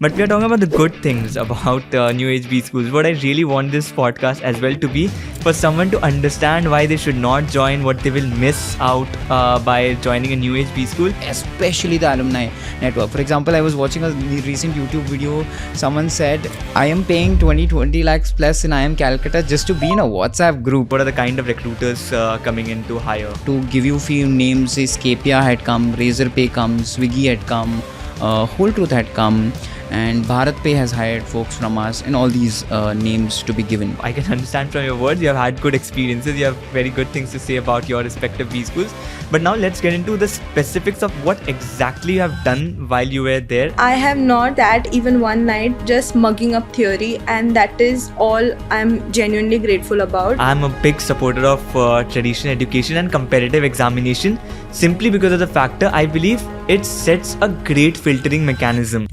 But we are talking about the good things about New Age B schools. What I really want this podcast as well to be for someone to understand why they should not join, what they will miss out by joining a New Age B school. Especially the alumni network. For example, I was watching a recent YouTube video. Someone said, I am paying 20 lakhs plus in IIM Calcutta just to be in a WhatsApp group. What are the kind of recruiters coming in to hire? To give you few names, Scapia had come, Razorpay come, Swiggy had come, Whole Truth had come, and BharatPay has hired folks from us, and all these names to be given. I can understand from your words, you have had good experiences, you have very good things to say about your respective B schools. But now let's get into the specifics of what exactly you have done while you were there. I have not that even one night just mugging up theory, and that is all I'm genuinely grateful about. I'm a big supporter of traditional education and competitive examination simply because of the factor I believe it sets a great filtering mechanism.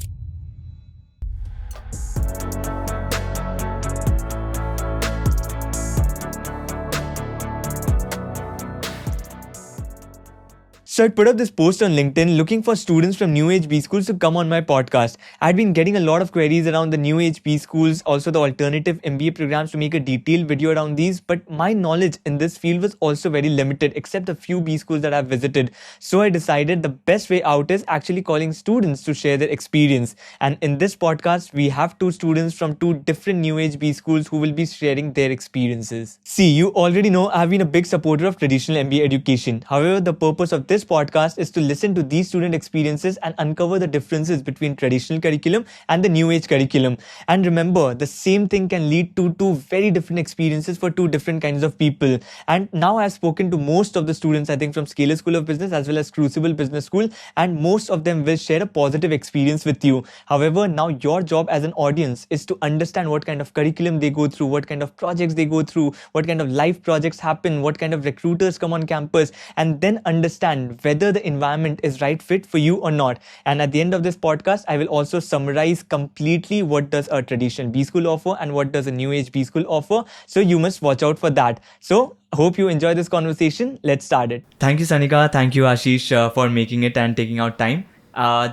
So I put up this post on LinkedIn looking for students from New Age B schools to come on my podcast. I'd been getting a lot of queries around the New Age B schools, also the alternative MBA programs, to make a detailed video around these. But my knowledge in this field was also very limited, except a few B schools that I've visited. So I decided the best way out is actually calling students to share their experience. And in this podcast, we have two students from two different New Age B schools who will be sharing their experiences. See, you already know I've been a big supporter of traditional MBA education. However, the purpose of this podcast is to listen to these student experiences and uncover the differences between traditional curriculum and the new age curriculum. And remember, the same thing can lead to two very different experiences for two different kinds of people. And now I've spoken to most of the students, I think, from Scalar School of Business as well as Crucible Business School, and most of them will share a positive experience with you. However, now your job as an audience is to understand what kind of curriculum they go through, what kind of projects they go through, what kind of life projects happen, what kind of recruiters come on campus, and then understand whether the environment is right fit for you or not. And at the end of this podcast, I will also summarize completely what does a traditional B school offer and what does a new age B school offer. So you must watch out for that. So hope you enjoy this conversation. Let's start it. Thank you, Sanika. Thank you, Ashish, for making it and taking out time.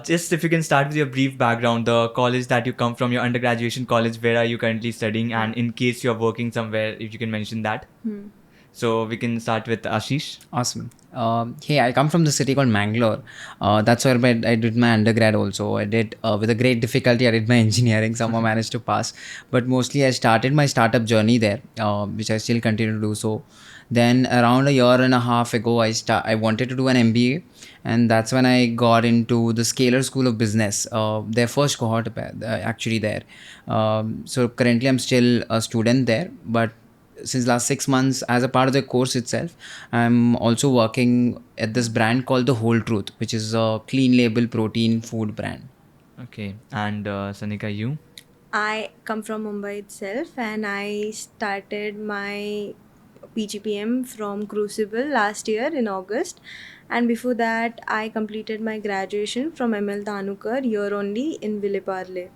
Just if you can start with your brief background, the college that you come from, your undergraduation college, where are you currently studying? And in case you're working somewhere, if you can mention that. So we can start with Ashish. Awesome. Hey, I come from the city called Mangalore. That's where I did my undergrad also. I did, with a great difficulty, I did my engineering. Somehow managed to pass. But mostly I started my startup journey there, which I still continue to do so. Then around a year and a half ago, I wanted to do an MBA. And that's when I got into the Scalar School of Business, their first cohort actually there. So currently I'm still a student there, but since last 6 months, as a part of the course itself, I'm also working at this brand called the Whole Truth, which is a clean label protein food brand. Okay. And Sanika, you? I come from Mumbai itself, and I started my PGPM from Crucible last year in August. And before that, I completed my graduation from ML Dhanukar here only in Villeparle.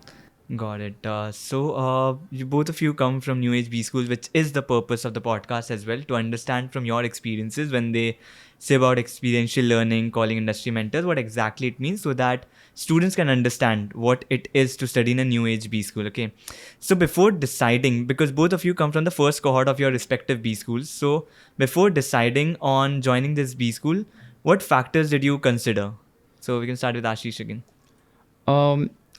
Got it. So you both of you come from New Age B schools, which is the purpose of the podcast as well, to understand from your experiences when they say about experiential learning, calling industry mentors, what exactly it means, so that students can understand what it is to study in a New Age B school. Okay. So before deciding, because both of you come from the first cohort of your respective B schools, so before deciding on joining this B school, what factors did you consider? So we can start with Ashish again.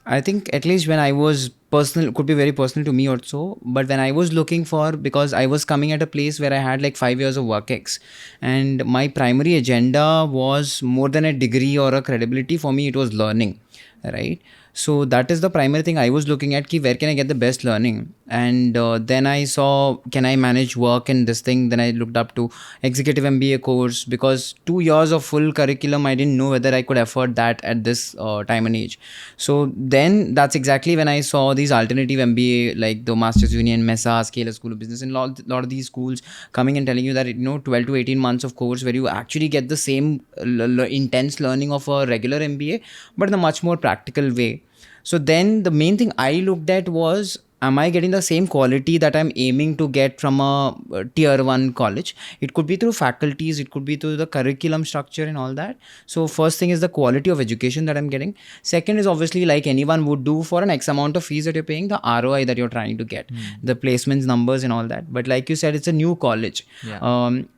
I think at least when I was personal, could be very personal to me also, but when I was looking for, because I was coming at a place where I had like 5 years of work ex, and my primary agenda was more than a degree or a credibility. For me, it was learning, right? So that is the primary thing I was looking at, where can I get the best learning? And then I saw, can I manage work in this thing? Then I looked up to executive MBA course, because 2 years of full curriculum, I didn't know whether I could afford that at this time and age. So then that's exactly when I saw these alternative MBA, like the Masters Union, MESA, Scalar School of Business, and a lot of these schools coming and telling you that, 12 to 18 months of course where you actually get the same intense learning of a regular MBA, but in a much more practical way. So then the main thing I looked at was, am I getting the same quality that I'm aiming to get from a tier 1 college? It could be through faculties, it could be through the curriculum structure and all that. So first thing is the quality of education that I'm getting. Second is obviously, like anyone would do, for an X amount of fees that you're paying, the ROI that you're trying to get, the placements numbers and all that. But like you said, it's a new college.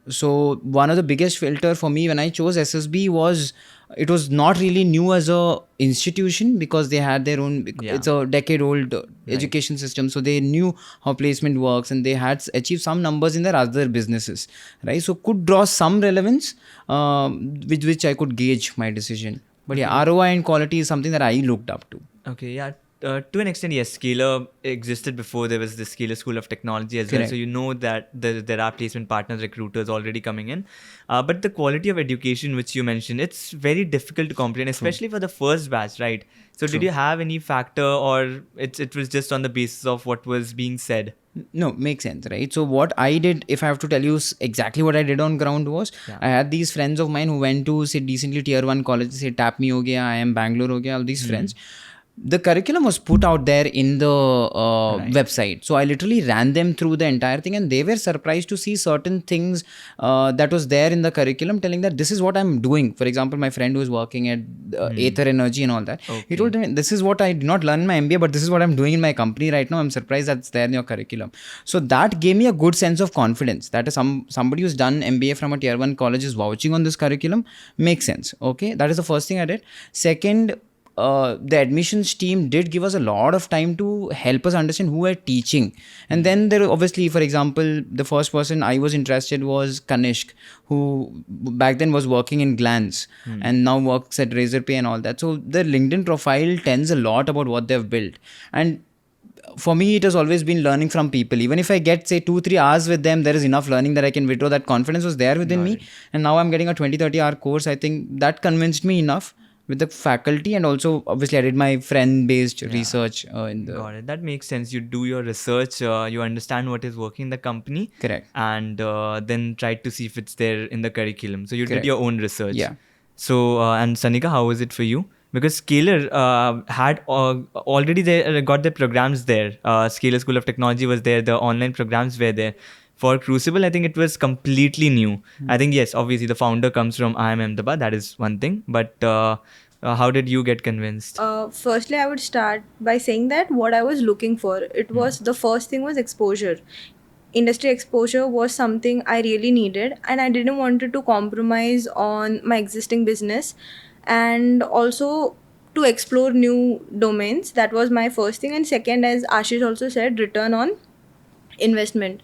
So one of the biggest filter for me when I chose SSB was, it was not really new as a institution because they had their own, it's a decade old education system, so they knew how placement works and they had achieved some numbers in their other businesses, right? So could draw some relevance with which I could gauge my decision. But yeah, ROI and quality is something that I looked up to. Okay, yeah. To an extent, yes, Scalar existed before there was the Scalar School of Technology as well. So you know that there are placement partners, recruiters already coming in. But the quality of education which you mentioned, it's very difficult to comprehend, especially for the first batch, right? So did you have any factor, or it was just on the basis of what was being said? No, makes sense, right? So what I did, if I have to tell you exactly what I did on ground, was I had these friends of mine who went to, say, decently tier 1 college, say TAP me ho gaya, I am Bangalore ho gaya, all these friends. The curriculum was put out there in the website. So I literally ran them through the entire thing, and they were surprised to see certain things that was there in the curriculum, telling that this is what I'm doing. For example, my friend who was working at Aether Energy and all that, he told me, this is what I did not learn in my MBA, but this is what I'm doing in my company right now. I'm surprised that's there in your curriculum. So that gave me a good sense of confidence that somebody who's done MBA from a tier 1 college is vouching on this curriculum. Makes sense. Okay, that is the first thing I did. Second, the admissions team did give us a lot of time to help us understand who were teaching. And then there obviously, for example, the first person I was interested was Kanishk, who back then was working in Glance and now works at Razorpay and all that. So their LinkedIn profile tells a lot about what they've built. And for me, it has always been learning from people. Even if I get, say, 2-3 hours with them, there is enough learning that I can withdraw. That confidence was there within me. And now I'm getting a 20-30 hour course. I think that convinced me enough with the faculty, and also obviously I did my friend-based research in the... Got it. That makes sense. You do your research, you understand what is working in the company. Correct. And then try to see if it's there in the curriculum. So you did your own research. Yeah. So, and Sanika, how was it for you? Because Scalar had already got the programs there. Scalar School of Technology was there. The online programs were there. For Crucible, I think it was completely new. I think, yes, obviously the founder comes from IIM Ahmedabad. That is one thing. But how did you get convinced? Firstly, I would start by saying that what I was looking for, it was the first thing was exposure. Industry exposure was something I really needed, and I didn't want to compromise on my existing business, and also to explore new domains. That was my first thing. And second, as Ashish also said, return on investment,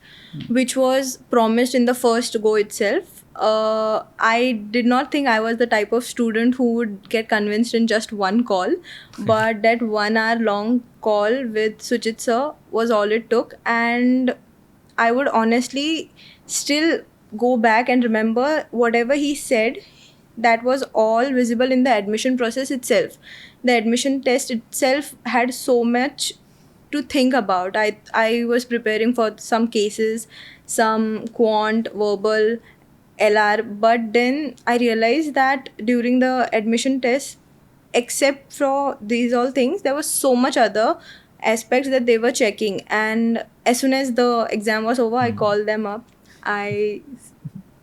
which was promised in the first go itself. I did not think I was the type of student who would get convinced in just one call, but that 1 hour long call with Sujit sir was all it took. And I would honestly still go back and remember whatever he said. That was all visible in the admission process itself. The admission test itself had so much to think about. I was preparing for some cases, some quant, verbal, LR, but then I realized that during the admission test, except for these all things, there was so much other aspects that they were checking. And as soon as the exam was over, I called them up. I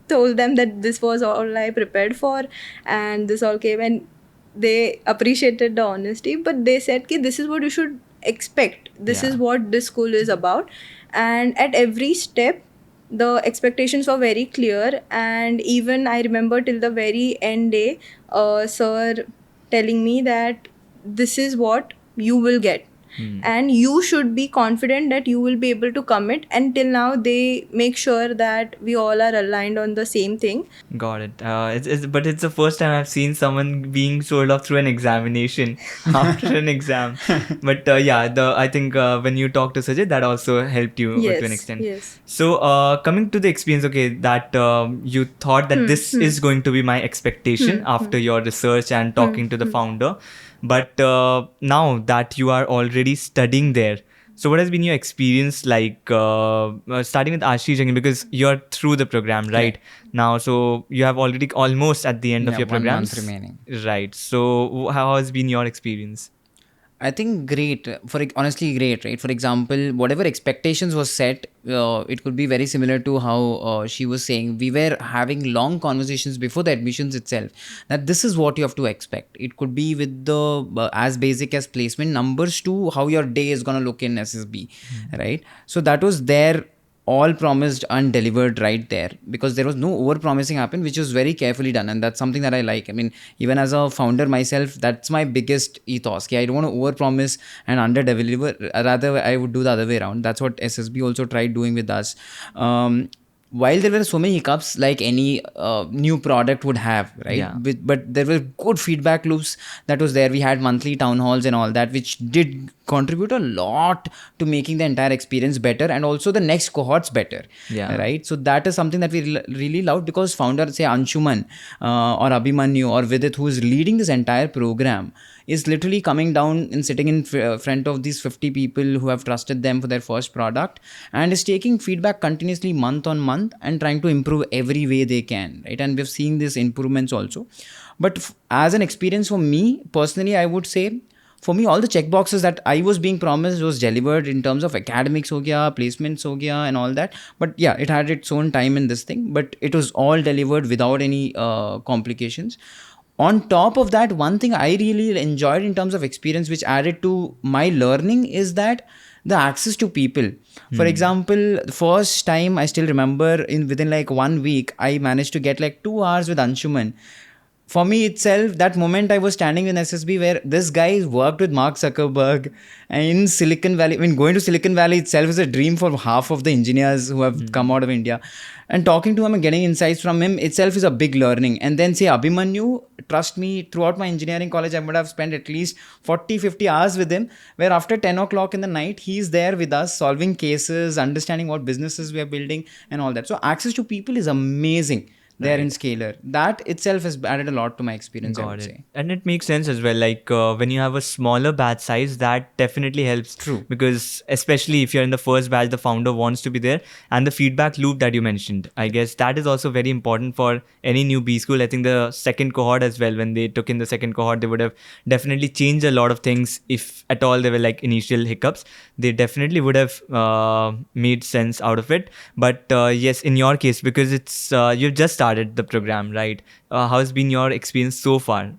told them that this was all I prepared for, and this all came, and they appreciated the honesty, but they said ki this is what you should expect. This is what this school is about. And at every step, the expectations were very clear. And even I remember till the very end day, sir telling me that this is what you will get. And you should be confident that you will be able to commit. And till now, they make sure that we all are aligned on the same thing. Got it. But it's the first time I've seen someone being sold off through an examination after an exam. But I think when you talked to Sajid, that also helped you to an extent. Yes. So coming to the experience, okay, that you thought that this is going to be my expectation after your research and talking to the founder. But now that you are already studying there, so what has been your experience like, starting with Ashish again, because you're through the program right now, so you have already almost at the end of your program. 1 month remaining. Right. So how has been your experience? I think great. Honestly, great, right? For example, whatever expectations was set, it could be very similar to how she was saying. We were having long conversations before the admissions itself. That this is what you have to expect. It could be with the as basic as placement numbers to how your day is gonna look in SSB, right? So that was there, all promised and delivered right there, because there was no over promising happened, which was very carefully done, and that's something that I like. I mean, even as a founder myself, that's my biggest ethos. I don't want to over promise and under deliver. Rather, I would do the other way around. That's what SSB also tried doing with us. While there were so many hiccups like any new product would have, right? Yeah. But there were good feedback loops that was there. We had monthly town halls and all that, which did contribute a lot to making the entire experience better, and also the next cohorts better. Yeah. Right. So that is something that we really loved, because founder, say Anshuman or Abhimanyu or Vidit, who is leading this entire program, is literally coming down and sitting in front of these 50 people who have trusted them for their first product, and is taking feedback continuously month on month and trying to improve every way they can, right? And we've seen these improvements also. But as an experience for me personally, I would say, for me, all the check boxes that I was being promised was delivered in terms of academics ho gaya, placements ho gaya, and all that. But yeah, it had its own time in this thing, but it was all delivered without any complications. On top of that, one thing I really enjoyed in terms of experience, which added to my learning, is that the access to people. For example, the first time I still remember, within like 1 week, I managed to get like 2 hours with Anshuman. For me itself, that moment I was standing in SSB where this guy worked with Mark Zuckerberg in Silicon Valley. I mean, going to Silicon Valley itself is a dream for half of the engineers who have come out of India. And talking to him and getting insights from him itself is a big learning. And then say Abhimanyu, trust me, throughout my engineering college, I would have spent at least 40, 50 hours with him, where after 10 o'clock in the night, he's there with us, solving cases, understanding what businesses we are building and all that. So access to people is amazing. There in Scalar. That itself has added a lot to my experience, I would say. And it makes sense as well. Like when you have a smaller batch size, that definitely helps. True. Because especially if you're in the first batch, the founder wants to be there. And the feedback loop that you mentioned, I guess that is also very important for any new B school. I think the second cohort as well, when they took in the second cohort, they would have definitely changed a lot of things. If at all there were like initial hiccups, they definitely would have made sense out of it. But yes, in your case, because it's you've just started the program, right? How has been your experience so far?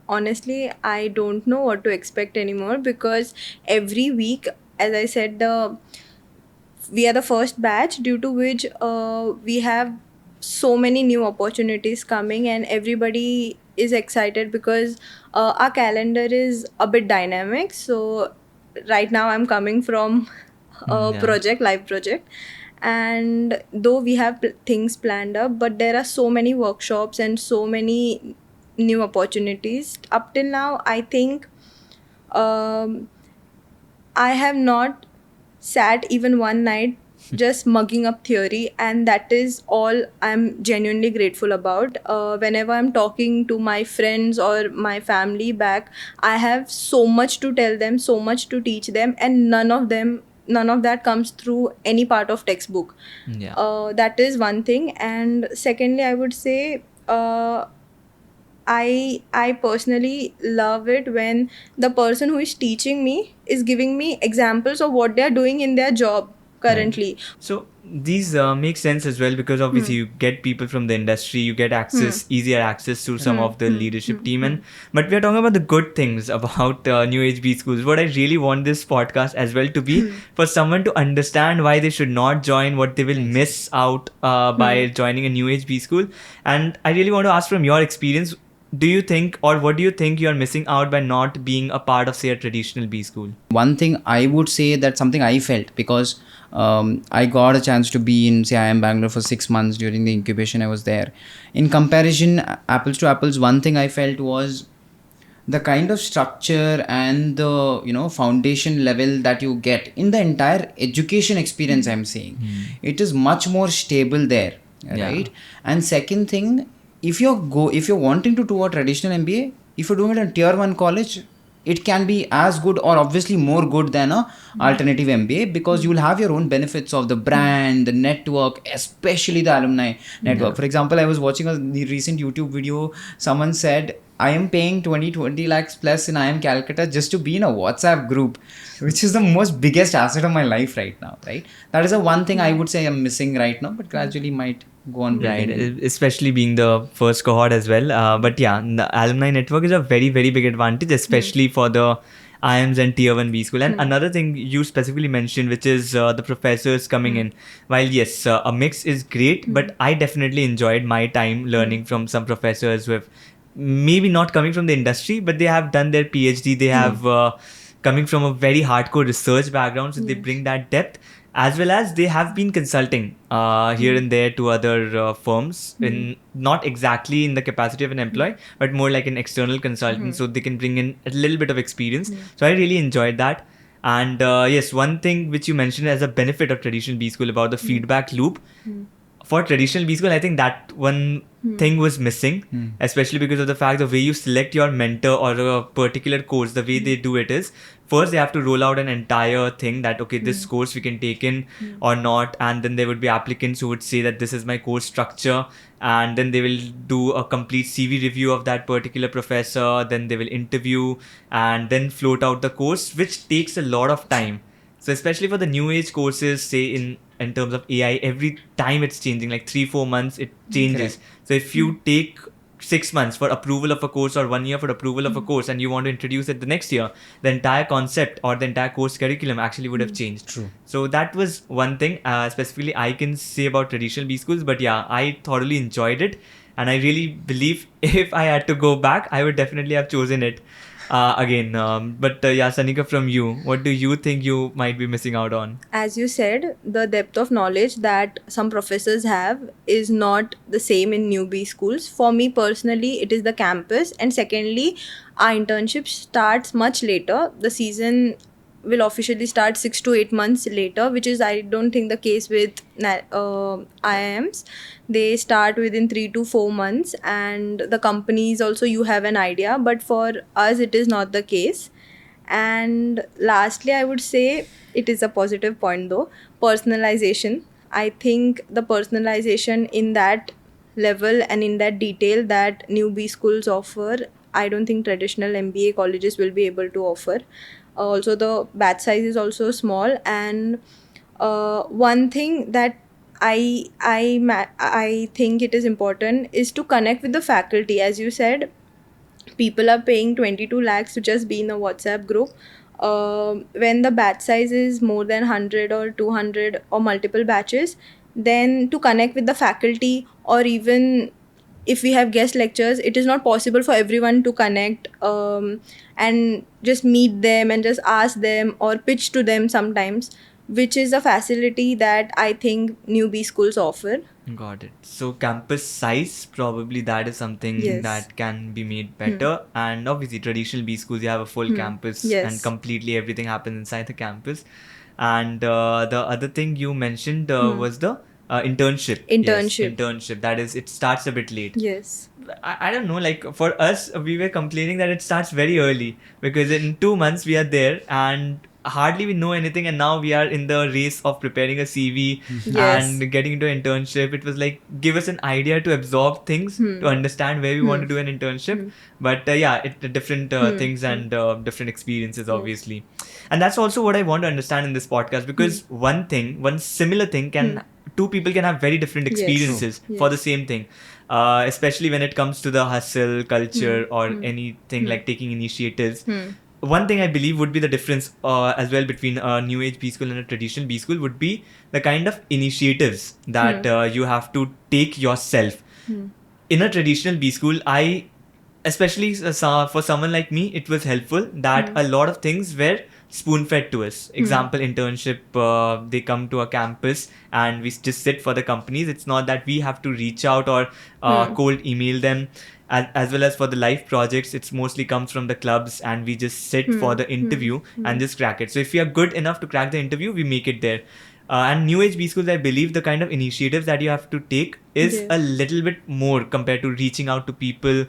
Honestly, I don't know what to expect anymore, because every week, as I said, we are the first batch, due to which we have so many new opportunities coming, and everybody is excited because our calendar is a bit dynamic. So right now I'm coming from a live project, and though we have things planned up, but there are so many workshops and so many new opportunities. Up till now, I think I have not sat even one night just mugging up theory, and that is all I'm genuinely grateful about. Whenever I'm talking to my friends or my family back, I have so much to tell them, so much to teach them, and none of that comes through any part of textbook. That is one thing. And secondly, I would say I personally love it when the person who is teaching me is giving me examples of what they are doing in their job currently. So these make sense as well, because obviously you get people from the industry, you get easier access to some of the leadership team. But we are talking about the good things about New Age B schools. What I really want this podcast as well to be for someone to understand why they should not join, what they will miss out by joining a New Age B school. And I really want to ask, from your experience, do you think, or what do you think you are missing out by not being a part of, say, a traditional B school? One thing I would say, that's something I felt, because I got a chance to be in, say, IIM Bangalore for 6 months during the incubation I was there. In comparison, apples to apples, one thing I felt was the kind of structure and the foundation level that you get in the entire education experience, I'm saying. It is much more stable there, right? And second thing, if you're wanting to do a traditional MBA, if you're doing it in tier 1 college, it can be as good or obviously more good than a alternative MBA, because you will have your own benefits of the brand, the network, especially the alumni network. For example, I was watching a recent YouTube video. Someone said I am paying 20 lakhs plus in IIM Calcutta just to be in a WhatsApp group, which is the most biggest asset of my life right now, right? That is the one thing I would say I'm missing right now, but gradually might go on building Right, it. especially being the first cohort as well. But yeah, the alumni network is a very, very big advantage, especially for the IIMs and Tier 1 B school. And another thing you specifically mentioned, which is the professors coming in. While yes, a mix is great, but I definitely enjoyed my time learning from some professors who have maybe not coming from the industry, but they have done their PhD. They have coming from a very hardcore research background, so they bring that depth, as well as they have been consulting here and there to other firms, in not exactly in the capacity of an employee, but more like an external consultant, so they can bring in a little bit of experience. So I really enjoyed that. And yes, one thing which you mentioned as a benefit of traditional B school about the feedback loop, for traditional B school, I think that one thing was missing, especially because of the fact the way you select your mentor or a particular course, the way they do it is, first they have to roll out an entire thing that, okay, this course we can take in or not, and then there would be applicants who would say that this is my course structure, and then they will do a complete CV review of that particular professor, then they will interview and then float out the course, which takes a lot of time. So especially for the new age courses, say in terms of AI, every time it's changing, like 3-4 months it changes. Correct. So if you take 6 months for approval of a course or 1 year for approval of a course, and you want to introduce it the next year, the entire concept or the entire course curriculum actually would have changed. True. So that was one thing specifically I can say about traditional B schools. But yeah, I thoroughly enjoyed it, and I really believe if I had to go back, I would definitely have chosen it again. But yeah, Sanika, from you, what do you think you might be missing out on? As you said, the depth of knowledge that some professors have is not the same in newbie schools. For me personally, it is the campus, and secondly, our internship starts much later. The season will officially start 6 to 8 months later, which is I don't think the case with IIMs. They start within 3 to 4 months, and the companies also you have an idea. But for us, it is not the case. And lastly, I would say it is a positive point though, personalization. I think the personalization in that level and in that detail that newbie schools offer, I don't think traditional MBA colleges will be able to offer. Also, the batch size is also small, and one thing that I think it is important is to connect with the faculty. As you said, people are paying 22 lakhs to just be in a WhatsApp group. When the batch size is more than 100 or 200 or multiple batches, then to connect with the faculty, or even if we have guest lectures, it is not possible for everyone to connect and just meet them and just ask them or pitch to them sometimes, which is a facility that I think newbie schools offer. Got it. So campus size, probably that is something Yes. that can be made better. And obviously traditional B schools, you have a full campus Yes. and completely everything happens inside the campus. And the other thing you mentioned was the internship. Yes, Internship. internship. That is, it starts a bit late. Yes. I don't know, like for us, we were complaining that it starts very early because in 2 months we are there and hardly we know anything, and now we are in the race of preparing a CV Yes. and getting into internship. It was like, give us an idea to absorb things, to understand where we want to do an internship. But yeah, different things and different experiences, obviously. And that's also what I want to understand in this podcast, because one similar thing can, two people can have very different Yes. experiences True. for the Yes. same thing. Especially when it comes to the hustle culture or anything like taking initiatives. One thing I believe would be the difference as well between a new age B school and a traditional B school would be the kind of initiatives that you have to take yourself. In a traditional B school, especially for someone like me, it was helpful that a lot of things were spoon fed to us. Example, internship, they come to a campus and we just sit for the companies. It's not that we have to reach out or cold email them. As well as for the live projects, it's mostly comes from the clubs and we just sit for the interview and just crack it. So if we are good enough to crack the interview, we make it there. And new age B schools, I believe the kind of initiatives that you have to take is Yes. a little bit more compared to reaching out to people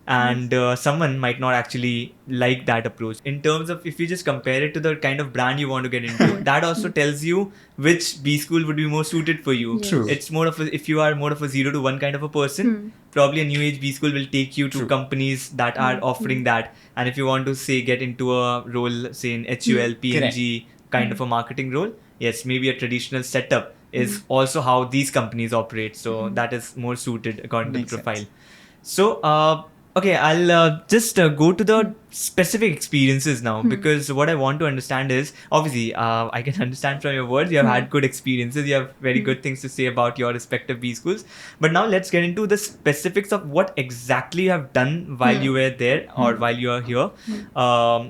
and someone might not actually like that approach. In terms of, if you just compare it to the kind of brand you want to get into, that also tells you which B school would be more suited for you. Yes. True. It's more of a, if you are more of a 0 to 1 kind of a person, probably a new age B school will take you to True. companies that are offering that. And if you want to say get into a role, say in HUL, PNG kind of a marketing role, yes, maybe a traditional setup is also how these companies operate. So that is more suited according Makes to the profile. sense. So, okay, I'll just go to the specific experiences now, because what I want to understand is, obviously, I can understand from your words, you have had good experiences, you have very good things to say about your respective B schools. But now let's get into the specifics of what exactly you have done while you were there or while you are here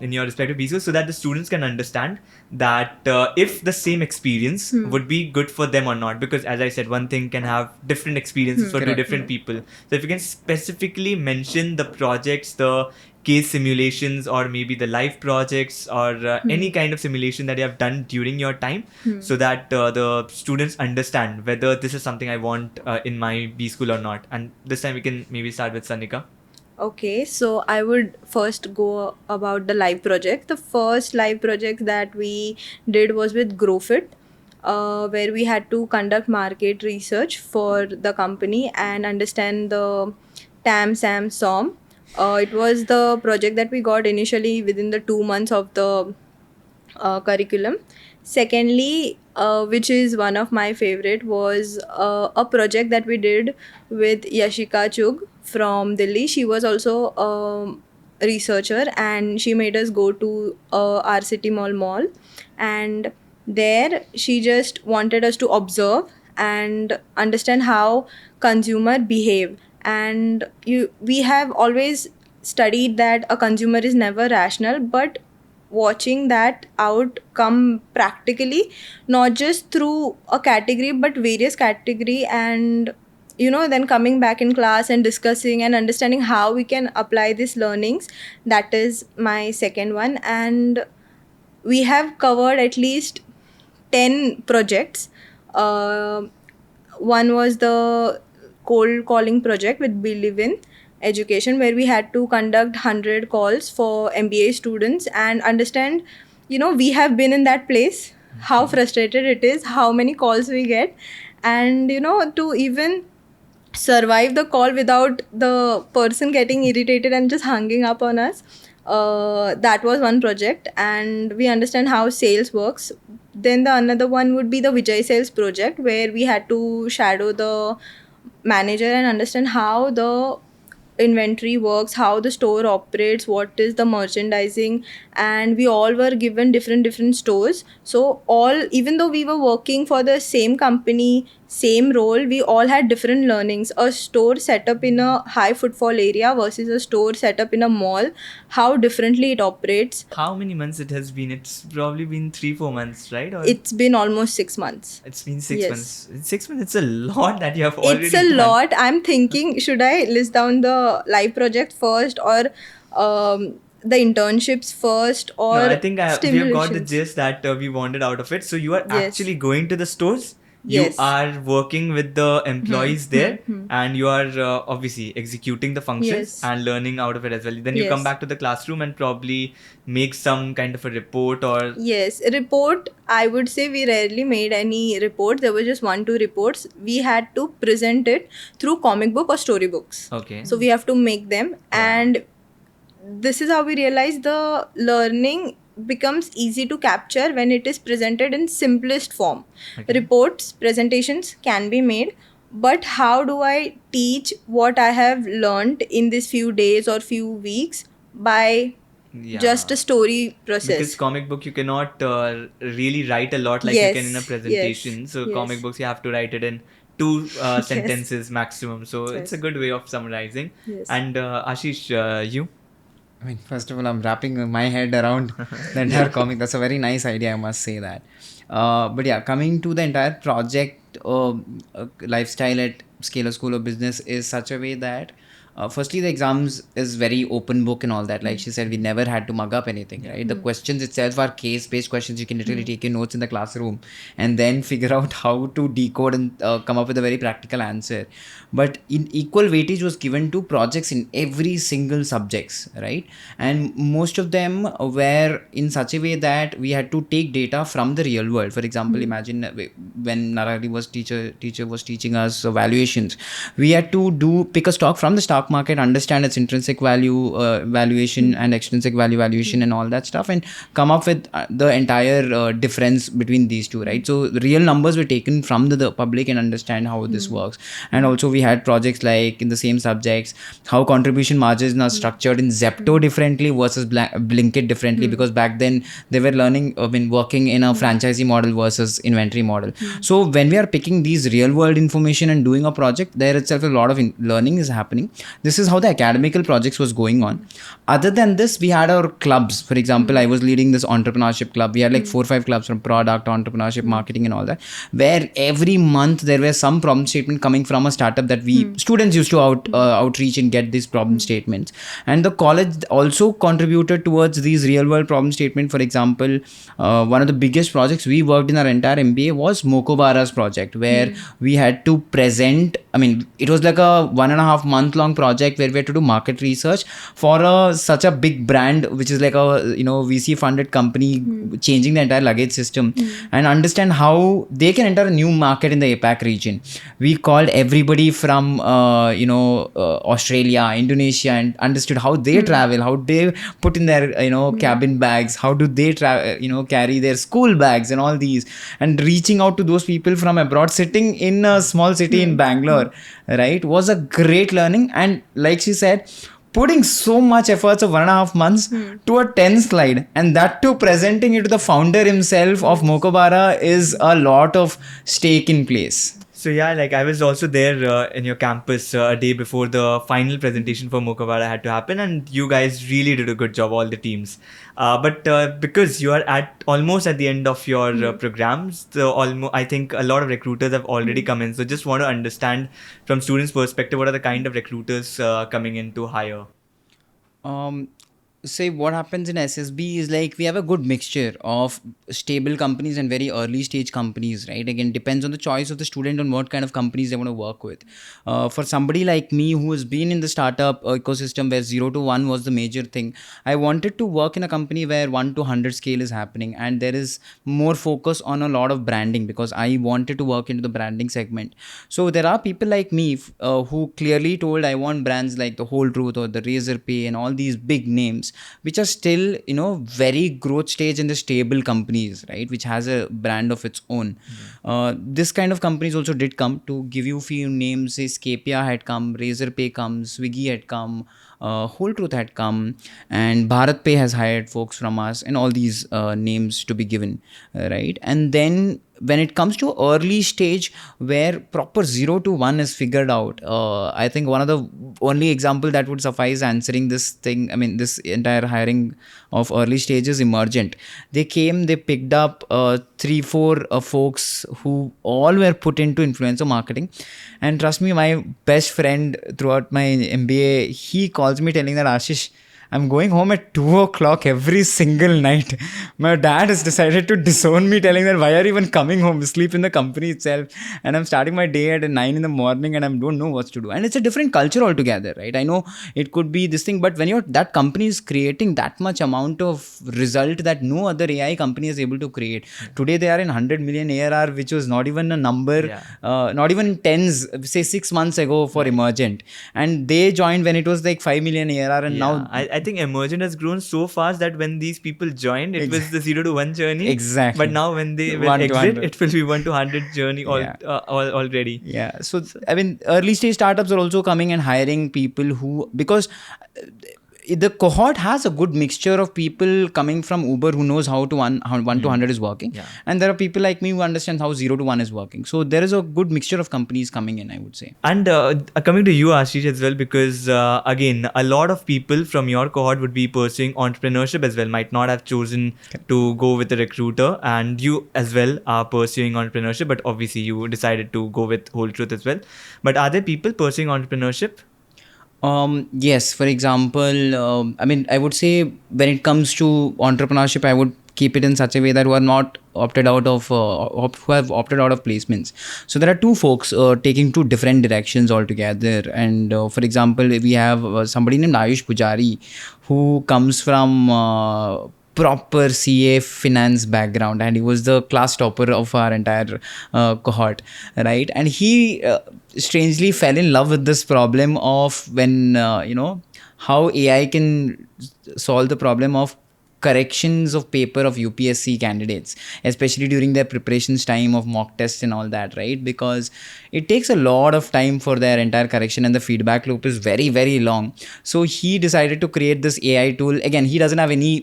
in your respective B schools, so that the students can understand that if the same experience would be good for them or not. Because as I said, one thing can have different experiences for two Correct. different people. So if you can specifically mention the projects, the case simulations, or maybe the live projects, or any kind of simulation that you have done during your time, so that the students understand whether this is something I want in my B school or not. And this time we can maybe start with Sanika. Okay, so I would first go about the live project. The first live project that we did was with GrowFit, where we had to conduct market research for the company and understand the TAM, SAM, SOM. It was the project that we got initially within the 2 months of the curriculum. Secondly, which is one of my favorite, was a project that we did with Yashika Chug from Delhi. She was also a researcher, and she made us go to our city mall, and there she just wanted us to observe and understand how consumer behave. And we have always studied that a consumer is never rational, but watching that out come practically, not just through a category but various category, and then coming back in class and discussing and understanding how we can apply these learnings, that is my second one. And we have covered at least 10 projects. One was the cold calling project with Believe in Education, where we had to conduct 100 calls for MBA students and understand, we have been in that place, how frustrated it is, how many calls we get, and, to even survive the call without the person getting irritated and just hanging up on us. That was one project, and we understand how sales works. Then the another one would be the Vijay Sales project, where we had to shadow the manager and understand how the inventory works, how the store operates, what is the merchandising, and we all were given different stores. So all, even though we were working for the same company, same role, we all had different learnings. A store set up in a high footfall area versus a store set up in a mall, how differently it operates. How many months it has been? It's probably been 3-4 months, right? Or It's been almost 6 months. it's been 6 Yes. months. In 6 months, it's a lot that you have already It's a done. lot. I'm thinking, should I list down the live project first, or the internships first, or No, I think we have got the stimulations? gist that we wanted out of it. So you are Yes. actually going to the stores. Yes. You are working with the employees there, and you are obviously executing the functions Yes. and learning out of it as well. Then you come Yes. back to the classroom and probably make some kind of a report, or Yes, report. I would say we rarely made any reports. There were just 1-2 reports. We had to present it through comic book or storybooks. okay. So we have to make them, and this is how we realize the learning becomes easy to capture when it is presented in simplest form. Okay. Reports, presentations can be made, but how do I teach what I have learned in these few days or few weeks by Yeah. just a story process? Because comic book you cannot really write a lot like you can in a Yes, presentation. yes, So yes. comic books you have to write it in 2 sentences maximum. So it's a Yes. good way of summarizing. Yes. And Ashish, you? I mean, first of all, I'm wrapping my head around the entire comic. That's a very nice idea, I must say that. But yeah, coming to the entire project, lifestyle at Scalar School of Business is such a way that firstly, the exams is very open book and all that. Like she said, we never had to mug up anything, right? The questions itself are case-based questions. You can literally take your notes in the classroom and then figure out how to decode and come up with a very practical answer. But in equal weightage was given to projects in every single subjects, right? And most of them were in such a way that we had to take data from the real world. For example, imagine when Narali was teacher was teaching us valuations, we had to pick a stock from the stock market, understand its intrinsic value valuation and extrinsic value valuation and all that stuff, and come up with the entire difference between these two, right? So the real numbers were taken from the public and understand how this works. And also we had projects like in the same subjects, how contribution margins are structured in Zepto differently versus Blinkit differently, because back then they were learning, working in a franchisee model versus inventory model. So when we are picking these real world information and doing a project, there itself a lot of learning is happening. This is how the academical projects was going on. Other than this, we had our clubs. For example, I was leading this entrepreneurship club. We had like 4 or 5 clubs from product, entrepreneurship, marketing and all that, where every month there was some problem statement coming from a startup that we students used to outreach and get these problem statements. And the college also contributed towards these real world problem statement. For example, one of the biggest projects we worked in our entire MBA was Mokobara's project, where we had to present, it was like a 1.5 month long project where we had to do market research for such a big brand, which is like a VC funded company, changing the entire luggage system, and understand how they can enter a new market in the APAC region. We called everybody from Australia, Indonesia, and understood how they travel, how they put in their cabin bags, how do they carry their school bags and all these, and reaching out to those people from abroad sitting in a small city in Bangalore, right, was a great learning. And like she said, putting so much efforts of 1.5 months to a 10 slide, and that too presenting it to the founder himself of Mokobara, is a lot of stake in place. So yeah, like I was also there in your campus a day before the final presentation for Mokawara had to happen, and you guys really did a good job, all the teams. But because you are almost at the end of your programs, I think a lot of recruiters have already come in. So just want to understand from students' perspective, what are the kind of recruiters coming in to hire? Say what happens in SSB is like we have a good mixture of stable companies and very early stage companies, right? Again, depends on the choice of the student on what kind of companies they want to work with. For somebody like me who has been in the startup ecosystem where 0 to 1 was the major thing, I wanted to work in a company where 1 to 100 scale is happening, and there is more focus on a lot of branding, because I wanted to work into the branding segment. So there are people like me who clearly told I want brands like the Whole Truth or the Razorpay and all these big names, which are still very growth stage in the stable companies, right, which has a brand of its own. This kind of companies also did come. To give you a few names, say Scapia had come, Razorpay comes, Swiggy had come, Whole Truth had come, and BharatPay has hired folks from us, and all these names to be given, right? And then when it comes to early stage where proper 0 to 1 is figured out, I think one of the only example that would suffice answering this thing, this entire hiring of early stage is Emergent. They came, they picked up 3-4 folks who all were put into influencer marketing. And trust me, my best friend throughout my MBA, he calls me telling that, Ashish, I'm going home at 2 o'clock every single night. My dad has decided to disown me, telling that, why are you even coming home? Sleep in the company itself. And I'm starting my day at 9 in the morning and I don't know what to do. And it's a different culture altogether, right? I know it could be this thing, but when that company is creating that much amount of result that no other AI company is able to create. Today they are in 100 million ARR, which was not even a number, not even in tens, say 6 months ago for Emergent. And they joined when it was like 5 million ARR, and now I think Emergent has grown so fast that when these people joined, it was the 0 to 1 journey. Exactly. But now when they will exit, it will be 1 to 100 journey already. Yeah. So, early stage startups are also coming and hiring people who, because the cohort has a good mixture of people coming from Uber who knows how 1 to 100 is working. Yeah. And there are people like me who understand how 0 to 1 is working. So there is a good mixture of companies coming in, I would say. And coming to you, Ashish, as well, because again, a lot of people from your cohort would be pursuing entrepreneurship as well, might not have chosen to go with a recruiter, and you as well are pursuing entrepreneurship, but obviously you decided to go with Whole Truth as well. But are there people pursuing entrepreneurship? Yes, for example, I mean, I would say when it comes to entrepreneurship, I would keep it in such a way that who are not opted out of who have opted out of placements. So there are two folks taking two different directions altogether. And for example, we have somebody named Ayush Pujari who comes from proper CA finance background, and he was the class topper of our entire cohort, right? And he strangely fell in love with this problem of when how AI can solve the problem of corrections of paper of UPSC candidates, especially during their preparations time of mock tests and all that, right? Because it takes a lot of time for their entire correction, and the feedback loop is very, very long. So he decided to create this AI tool. Again, he doesn't have any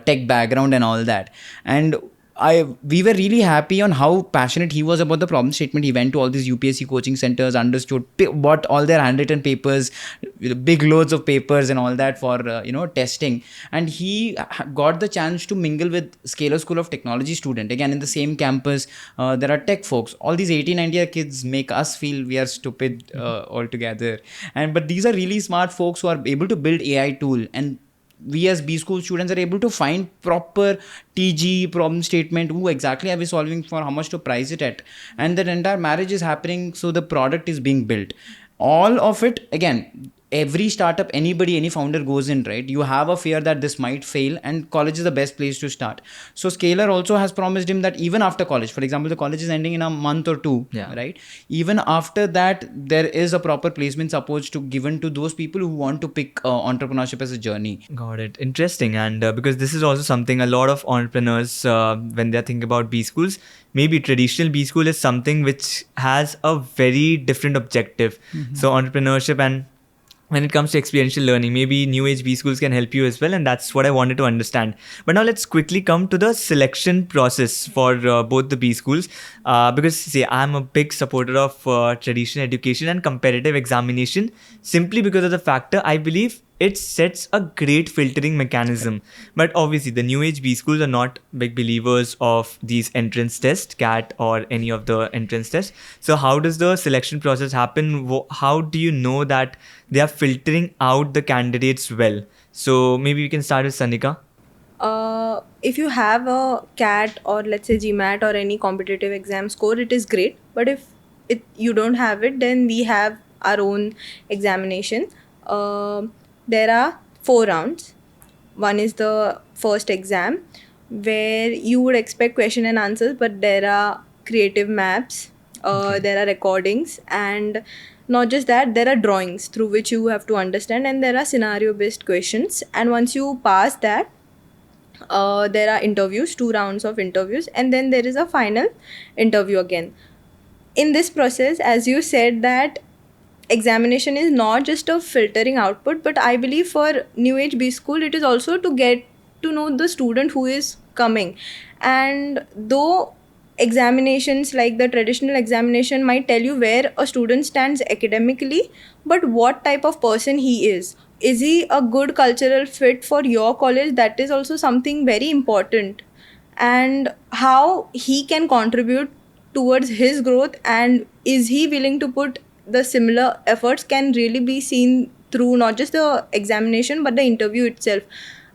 tech background and all that, and we were really happy on how passionate he was about the problem statement. He went to all these UPSC coaching centers, understood, bought all their handwritten papers, big loads of papers and all that for testing, and he got the chance to mingle with Scalar School of Technology student. Again, in the same campus, there are tech folks. All these 18-19 kids make us feel we are stupid altogether, but these are really smart folks who are able to build AI tool, and we as Bschool students are able to find proper TG problem statement, who exactly are we solving for, how much to price it at, and that entire marriage is happening, so the product is being built. All of it, again, every startup, any founder goes in, right? You have a fear that this might fail, and college is the best place to start. So Scalar also has promised him that even after college, for example, the college is ending in a month or two, right? Even after that, there is a proper placement supposed to given to those people who want to pick entrepreneurship as a journey. Got it. Interesting. And because this is also something a lot of entrepreneurs, when they're thinking about B schools, maybe traditional B school is something which has a very different objective. So entrepreneurship, and when it comes to experiential learning, maybe new age B schools can help you as well, and that's what I wanted to understand. But now let's quickly come to the selection process for both the B schools, because see, I'm a big supporter of traditional education and competitive examination, simply because of the factor I believe it sets a great filtering mechanism. But obviously the new age B schools are not big believers of these entrance tests, CAT or any of the entrance tests. So how does the selection process happen? How do you know that they are filtering out the candidates well? So maybe we can start with Sanika. If you have a CAT or let's say GMAT or any competitive exam score, it is great. But if you don't have it, then we have our own examination. There are 4 rounds. One is the first exam, where you would expect question and answers, but there are creative maps, there are recordings, and not just that, there are drawings through which you have to understand, and there are scenario based questions. And once you pass that, there are interviews, 2 rounds of interviews, and then there is a final interview again. In this process, as you said, that examination is not just a filtering output, but I believe for new age B school, it is also to get to know the student who is coming. And though examinations like the traditional examination might tell you where a student stands academically, but what type of person he is he a good cultural fit for your college? That is also something very important. And how he can contribute towards his growth, and is he willing to put the similar efforts, can really be seen through not just the examination but the interview itself.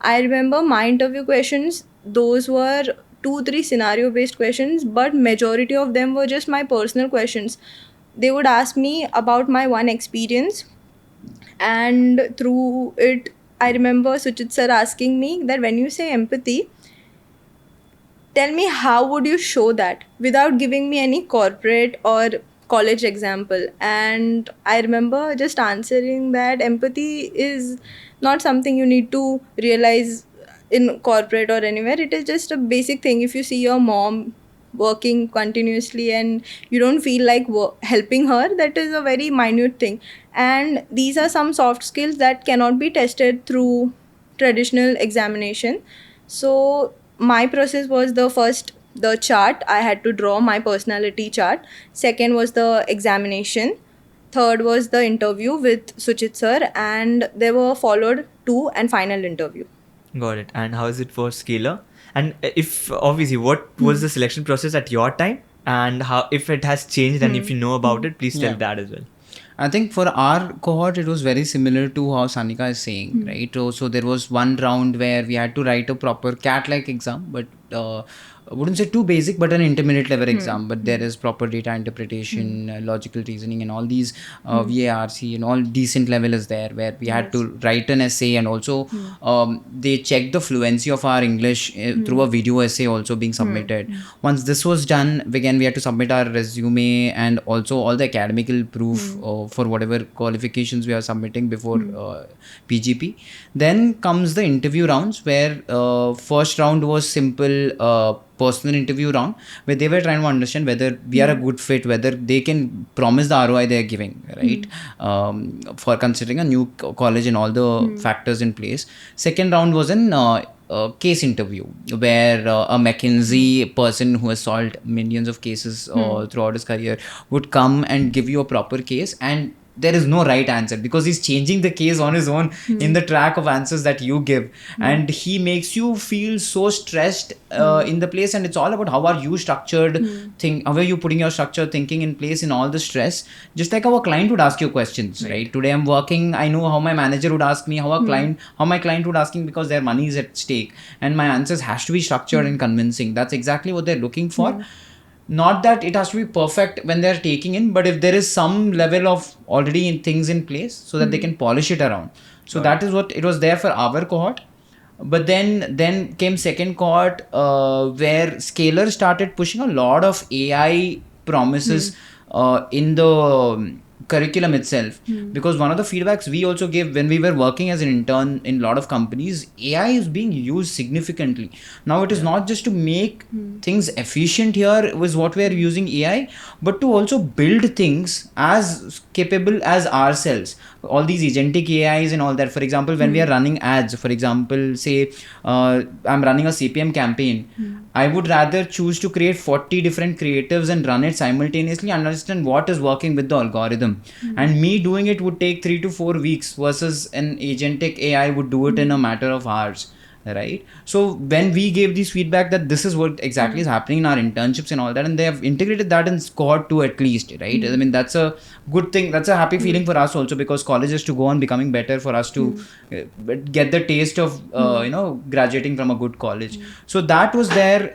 I remember my interview questions, those were 2-3 scenario based questions, but majority of them were just my personal questions. They would ask me about my one experience, and through it I remember Suchit sir asking me that when you say empathy, tell me how would you show that without giving me any corporate or college example. And I remember just answering that empathy is not something you need to realize in corporate or anywhere. It is just a basic thing. If you see your mom working continuously and you don't feel like helping her, that is a very minute thing. And these are some soft skills that cannot be tested through traditional examination. So my process was the chart. I had to draw my personality chart. Second was the examination. Third was the interview with Suchit sir, and there were followed 2 and final interview. Got it. And how is it for Scalar? And if obviously, what was the selection process at your time, and how, if it has changed, and if you know about it, please tell that as well. I think for our cohort, it was very similar to how Sanika is saying, right? So there was one round where we had to write a proper CAT-like exam, but I wouldn't say too basic, but an intermediate level exam. But there is proper data interpretation, logical reasoning, and all these VARC and all decent level is there, where we had to write an essay, and also they checked the fluency of our English through a video essay also being submitted. Once this was done, again we had to submit our resume and also all the academical proof for whatever qualifications we are submitting before PGP. Then comes the interview rounds, where first round was simple personal interview round, where they were trying to understand whether we are a good fit, whether they can promise the ROI they are giving, right? For considering a new college and all the factors in place. Second round was an case interview, where a McKinsey person who has solved millions of cases throughout his career would come and give you a proper case, and there is no right answer because he's changing the case on his own in the track of answers that you give, and he makes you feel so stressed in the place. And it's all about how are you structured, how are you putting your structure thinking in place in all the stress. Just like our client would ask you questions, right? Today I'm working, I know how my manager would ask me, how my client would ask me, because their money is at stake, and my answers has to be structured and convincing. That's exactly what they're looking for. Not that it has to be perfect when they're taking in, but if there is some level of already in things in place so that they can polish it around. So that is what it was there for our cohort. But then came second cohort, where Scalar started pushing a lot of AI promises in the curriculum itself, because one of the feedbacks we also gave when we were working as an intern in a lot of companies, AI is being used significantly. Now it is not just to make things efficient here was what we are using AI, but to also build things as capable as ourselves. All these agentic AIs and all that. For example, when we are running ads, for example, say I'm running a CPM campaign, I would rather choose to create 40 different creatives and run it simultaneously, understand what is working with the algorithm. And me doing it would take 3 to 4 weeks versus an agentic AI would do it in a matter of hours. Right? So when we gave this feedback that this is what exactly is happening in our internships and all that, and they have integrated that in cohort 2 at least, right? I mean, that's a good thing. That's a happy feeling for us also, because colleges to go on becoming better for us to get the taste of graduating from a good college. So that was their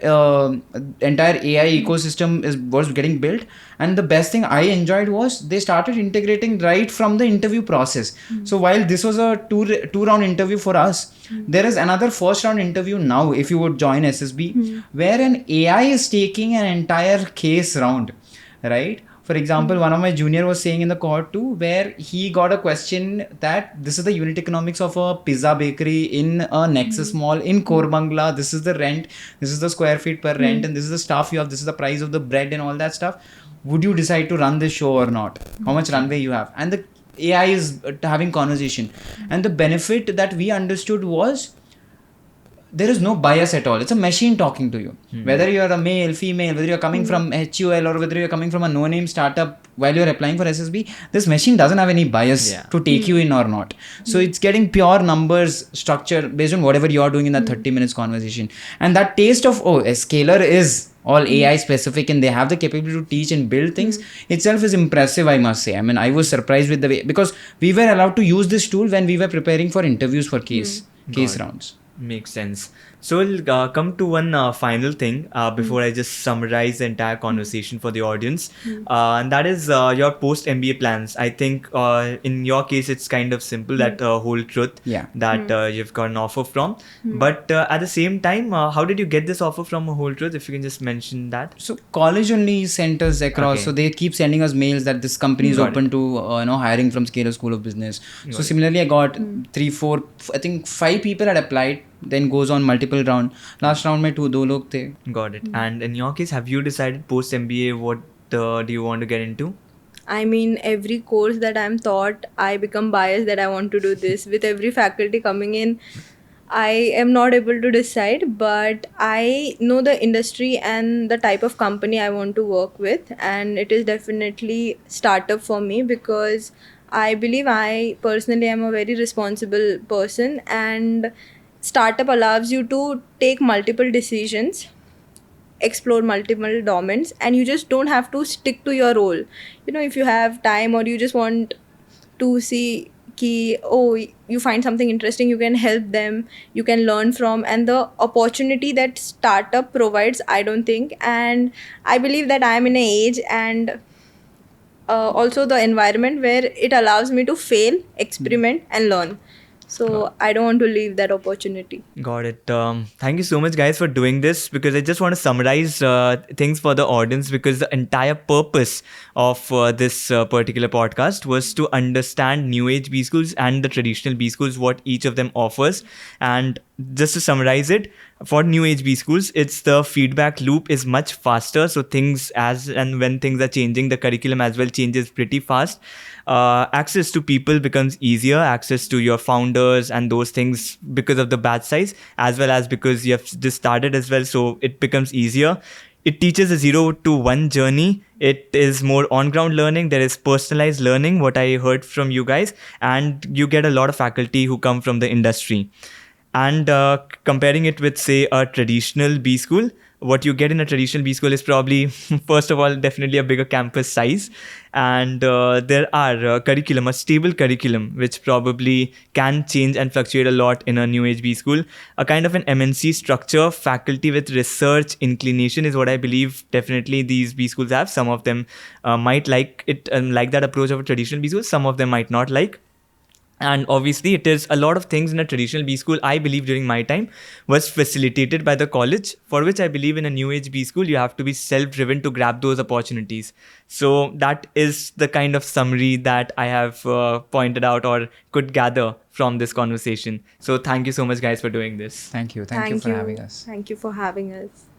entire AI ecosystem was getting built. And the best thing I enjoyed was they started integrating right from the interview process. So while this was a two round interview for us, there is another first round interview now if you would join SSB, where an AI is taking an entire case round, right? For example, one of my junior was saying in the cohort 2, where he got a question that this is the unit economics of a pizza bakery in a Nexus mall in Korbangla. This is the rent, this is the square feet per rent, and this is the staff you have, this is the price of the bread and all that stuff. Would you decide to run this show or not? How much runway you have? And the AI is having conversation. And the benefit that we understood was there is no bias at all. It's a machine talking to you. Whether you're a male, female, whether you're coming from HUL or whether you're coming from a no-name startup while you're applying for SSB, this machine doesn't have any bias to take you in or not. So it's getting pure numbers structure based on whatever you're doing in that 30 minutes conversation. And that taste of, a Scalar is all AI specific and they have the capability to teach and build things itself is impressive, I must say. I mean, I was surprised with the way, because we were allowed to use this tool when we were preparing for interviews for case rounds. Makes sense. So we'll come to one final thing before I just summarize the entire conversation for the audience. And that is your post MBA plans. I think in your case, it's kind of simple, that whole truth that you've got an offer from. But at the same time, how did you get this offer from a whole truth? If you can just mention that. So college only sent us across. So they keep sending us mails that this company is open to hiring from Scalar School of Business. So similarly, I got 3, 4, I think 5 people had applied. Then goes on multiple round. Last round mein 2 log the. Got it. And in your case, have you decided post MBA what do you want to get into? I mean, every course that I'm taught, I become biased that I want to do this. With every faculty coming in, I am not able to decide, but I know the industry and the type of company I want to work with, and it is definitely startup for me, because I believe I personally am a very responsible person, and startup allows you to take multiple decisions, explore multiple domains, and you just don't have to stick to your role. If you have time, or you just want to see ki, oh, you find something interesting, you can help them, you can learn from, and the opportunity that startup provides, I don't think. And I believe that I am in an age, and also the environment where it allows me to fail, experiment, and learn. So I don't want to leave that opportunity. Got it. Thank you so much, guys, for doing this, because I just want to summarize things for the audience, because the entire purpose of this particular podcast was to understand new age B schools and the traditional B schools, what each of them offers. And just to summarize it, for new age B schools, it's the feedback loop is much faster. So things as and when things are changing, the curriculum as well changes pretty fast. Access to people becomes easier, access to your founders and those things, because of the batch size, as well as because you have just started as well. So it becomes easier. It teaches a 0 to 1 journey. It is more on-ground learning. There is personalized learning, what I heard from you guys, and you get a lot of faculty who come from the industry. And comparing it with, say, a traditional B school, what you get in a traditional B school is probably, first of all, definitely a bigger campus size. And there are curriculum, a stable curriculum, which probably can change and fluctuate a lot in a new age B school. A kind of an MNC structure, faculty with research inclination is what I believe definitely these B schools have. Some of them might like it and like that approach of a traditional B school. Some of them might not like. And obviously, it is a lot of things in a traditional B school, I believe during my time, was facilitated by the college, for which I believe in a new age B school, you have to be self-driven to grab those opportunities. So that is the kind of summary that I have pointed out or could gather from this conversation. So thank you so much, guys, for doing this. Thank you for having us. Thank you for having us.